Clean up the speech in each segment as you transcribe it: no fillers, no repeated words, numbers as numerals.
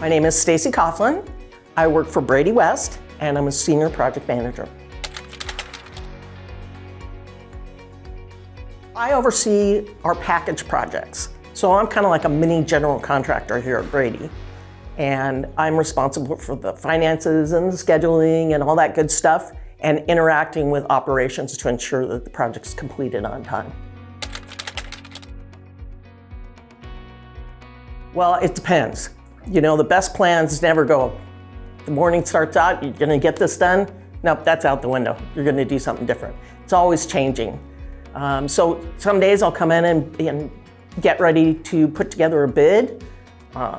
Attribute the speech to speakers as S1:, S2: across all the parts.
S1: My name is Stacey Coughlan. I work for Brady West, and I'm a senior project manager. I oversee our package projects. So I'm kind of like a mini general contractor here at Brady. And I'm responsible for the finances and the scheduling and all that good stuff, and interacting with operations to ensure that the project's completed on time. Well, it depends. You know, the best plans never go. The morning starts out, you're gonna get this done. Nope, that's out the window. You're gonna do something different. It's always changing. So some days I'll come in and get ready to put together a bid.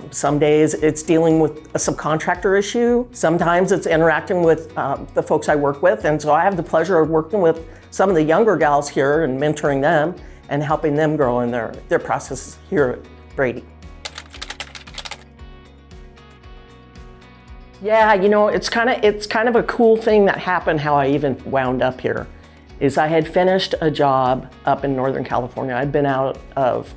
S1: Some days it's dealing with a subcontractor issue. Sometimes it's interacting with the folks I work with. And so I have the pleasure of working with some of the younger gals here and mentoring them and helping them grow in their processes here at Brady. Yeah, you know, it's kind of a cool thing that happened how I even wound up here. Is I had finished a job up in Northern California. I'd been out of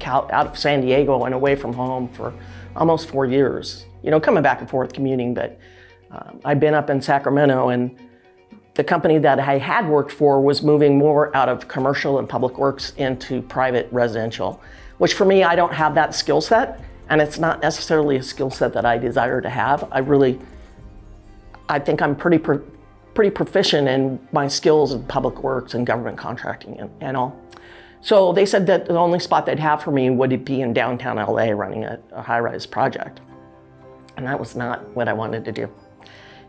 S1: San Diego and away from home for almost 4 years. You know, coming back and forth commuting, but I'd been up in Sacramento, and the company that I had worked for was moving more out of commercial and public works into private residential, which for me, I don't have that skill set, and it's not necessarily a skill set that I desire to have. I think I'm pretty proficient in my skills in public works and government contracting and all. So they said that the only spot they'd have for me would be in downtown LA running a high-rise project. And that was not what I wanted to do.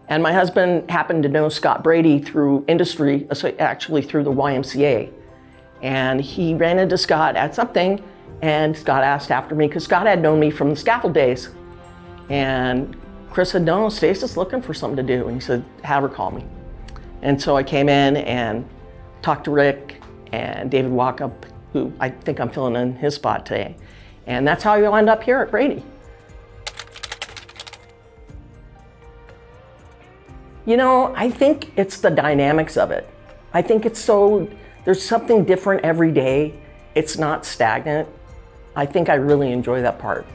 S1: And my husband happened to know Scott Brady through industry, actually through the YMCA. And he ran into Scott at something, and Scott asked after me, because Scott had known me from the scaffold days. And Chris said, no, Stacey's looking for something to do. And he said, have her call me. And so I came in and talked to Rick and David Walkup, who I think I'm filling in his spot today. And that's how you end up here at Brady. You know, I think it's the dynamics of it. I think there's something different every day. It's not stagnant. I think I really enjoy that part.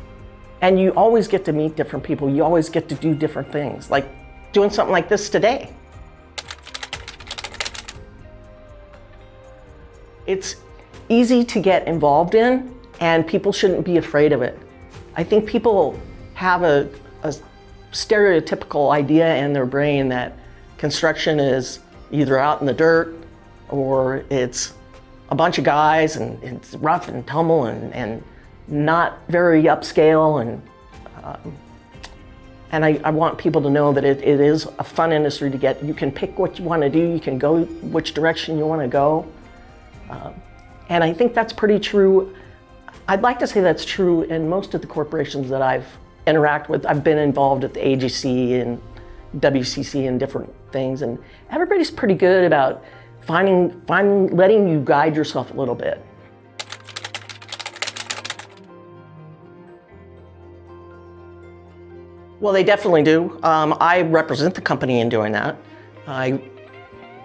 S1: And you always get to meet different people. You always get to do different things, like doing something like this today. It's easy to get involved in, and people shouldn't be afraid of it. I think people have a stereotypical idea in their brain that construction is either out in the dirt or it's a bunch of guys and it's rough and tumble and not very upscale, and I want people to know that it is a fun industry to get. You can pick what you want to do, you can go which direction you want to go, and I think that's pretty true. I'd like to say that's true in most of the corporations that I've interacted with. I've been involved at the AGC and WWCCA and different things, and everybody's pretty good about letting you guide yourself a little bit. Well, they definitely do. I represent the company in doing that.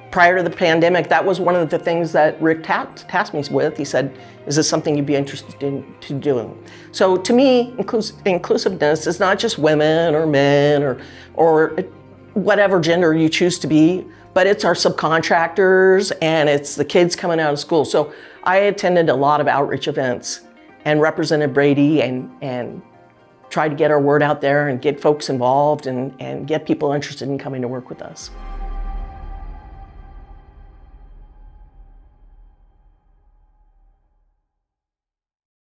S1: Prior to the pandemic, that was one of the things that Rick tasked me with. He said, is this something you'd be interested in doing? So to me, inclusiveness is not just women or men or whatever gender you choose to be, but it's our subcontractors and it's the kids coming out of school. So I attended a lot of outreach events and represented Brady and tried to get our word out there and get folks involved and get people interested in coming to work with us.